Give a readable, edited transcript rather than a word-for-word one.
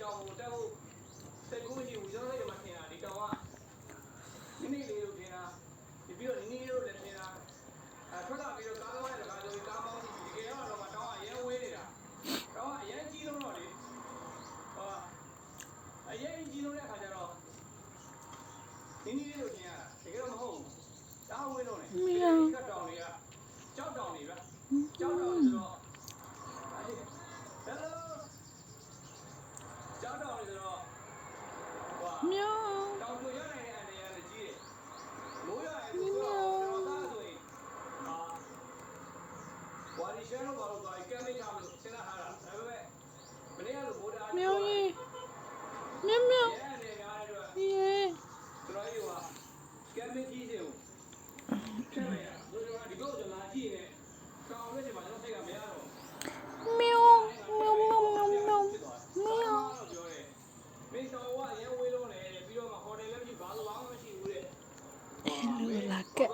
တောင်ကိုတက်ဖို့စိတ်ကူးမရှိဘူးကျွန်တော်လည်းဒီမှာထင်တာဒီတောင်ကနိမ့်လေးလို့ထင်တာဒီပြီးတော့နီးလို့လည်းထင်တာထွက်လာပြီးတော့ကားတော့ရတာဆိုပြီးကားမောင်းကြည့်ဒီကယ်တော့တောင်ကအရင်ဝေးနေတာတောင်ကအရင်ကြီးလုံးတော့လေအရင်ကြီးလုံးတဲ့အခါကျတော့နီးလေးလို့ထင်ရတာတကယ်တော့မဟုတ်ဘူးတောင်ဝေးလုံးနေဒီကတောင်တွေကကြောက်တောင်တွေပဲကြောက်တောင်ဆိုတော့ကြောက်တောင်တွေဆိုတော့喵တောင်ပြရနိုင်တဲ့အန္တရာယ်လည်းကြီးတယ်မိုးရရဲ့ဆိုတော့သားဆိုရင်ဝါရီရှဲတော့ဘာလို့သွားကဲမိထားလို့စဉ်းစားထားတာဒါပေမဲ့မနေ့ကလိုမိုးတာ喵耶喵喵ရဲအနေများတဲ့အတွက်耶ကျွန်တော်တို့ကကဲမိကြီးတွေကိုထည့်လိုက်ရတို့ကျွန်တော်ဒီကောကျွန်တော်လာကြည့်နေတောင်လေးတွေမှာကျွန်တော်စိတ်ကမရတော့喵喵喵喵喵喵မင်းတော်ကရန်ဝေးလုံးနေပြီးတော့မှဟိုတယ်လည်းမရှိဘာလို့မှမရှိဘူးတဲ့လူလာကက်